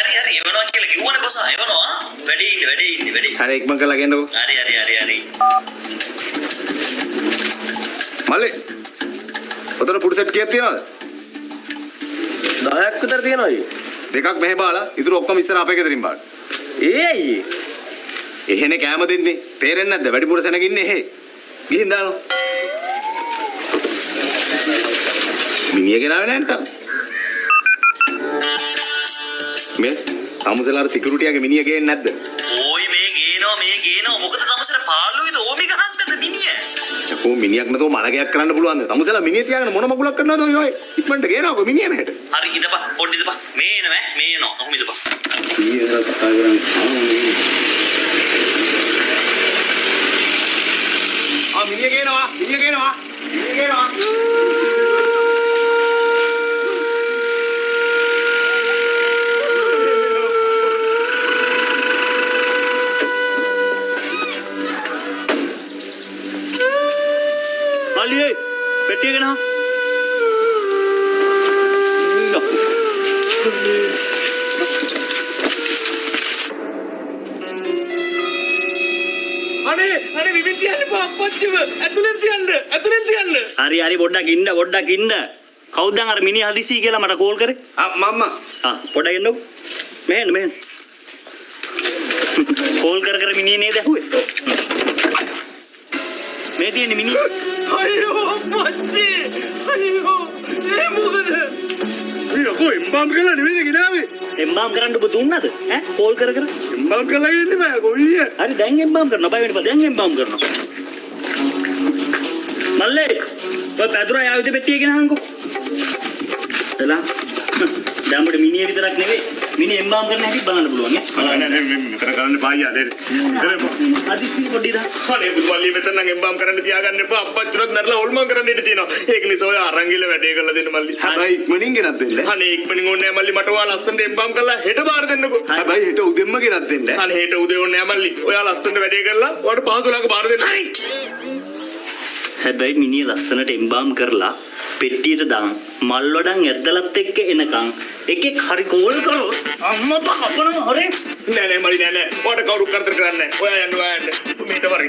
හරි එවනවා කියලා කිව්වනේ බොස් එවනවා. වැඩි ඉන්නේ. හරි ඉක්මන් කරලා ගෙන්නකෝ. හරි. මල්ලේ. ඔතන පුඩු සෙට් කීයක් තියනවද? 10ක් විතර තියෙනවා අයියේ. දෙකක් මෙහෙ බාලා ඉතුරු ඔක්කොම ඉස්සර අපේ ගෙදරින් බාලා. ඒ අයියේ. එහෙනේ කෑම දෙන්නේ. තේරෙන්නේ නැද්ද? වැඩිපුර සෙනග ඉන්නේ එහෙ. ගිහින් දානවා. මිනිහ ගෙනාවේ නැහැ නේද? මේ තමුසලාර සිකියුරිටියාගේ මිනිහ ගේන්නේ නැද්ද? ඕයි මේ ගේනවා මොකද තමසර පාළුවේද ඕමි ගහන්නද මිනිහ? කොහොම මිනිහක් නැතෝ මලගයක් කරන්න පුළුවන්ද? තමුසලා මිනිහ තියාගෙන මොන මගුලක් කරනවද ඔය? ඉක්මනට ගේනවකෝ මිනිහ මෙහෙට. හරි ඉදපන් පොඩ්ඩ ඉදපන්. මේ එනවා. ඔහොම ඉදපන්. ඊයර කතා කරන්නේ. මිනිහ ගේනවා. අලියේ පෙට්ටිය ගෙනහ. අනේ විවිධ තියන්න පොච්චිම ඇතුලෙන් තියන්න. හරි පොඩ්ඩක් ඉන්න. කවුද දැන් අර මිනිහ හදිසි කියලා මට කෝල් කරේ? මම්මා. පොඩ්ඩක් එන්නකෝ. මෙහෙන්න. කෝල් කර මිනිහ නේද ඇහුවේ? මේ තියෙන මිනිහ. අයියෝ පොච්චි. අයියෝ ඒ මොකද? අයියෝ එම්බම් කරලා නෙවෙයි ගෙනාවේ. එම්බම් කරන්න ඔබ දුන්නද? කෝල් කර. එම්බම් කරලා ඉන්නේ බෑ කොයිය. හරි දැන් එම්බම් කරනවා. බය වෙන්න බෑ. දැන් එම්බම් කරනවා. මල්ලේ ඔය පැදුරා ආයුධ පෙට්ටිය ගෙනහන්කෝ. එලා දැන් අපිට මිනිහ විතරක් නෙවෙයි මිනිහ එම්බම් කරන්න හැටි බලන්න පුළුවන් නේ. නෑ මෙතන කරන්න පායියා නේද? අදිසි පොඩි දා. අනේ බුදුමල්ලි මෙතන නම් එම්බම් කරන්න තියාගන්න එපා. අප්පච්චිවත් මැරලා හොල්මන් කරන්න ඉඩ තියෙනවා. ඒක නිසා ඔය අරංගිල වැඩේ කරලා දෙන්න මල්ලි. හැබැයි ඉක්මනින් ගෙනත් දෙන්න. අනේ ඉක්මනින් ඕනේ නෑ මල්ලි. මට ඔයා ලස්සනට එම්බම් කරලා හෙට බාර දෙන්නකෝ. හැබැයි හෙට උදෙන්ම ගෙනත් දෙන්න. අනේ හෙට උදේ ඕනේ නෑ මල්ලි. ඔයා ලස්සනට වැඩේ කරලා ඔයාට පහසුලක බාර දෙන්න. හැබැයි මිනිහ ලස්සනට එම්බම් කරලා පෙට්ටියට දාන් මල් වඩන් ඇද්දලත් එක්ක එනකන් එකෙක් හරි කෝල් කරොත් අම්මා කපනවා හරි. නෑ මල්ලි නෑ. ඔයාට කවුරු කරදර කරන්නේ නෑ. ඔයා යන්න. මේට වරි.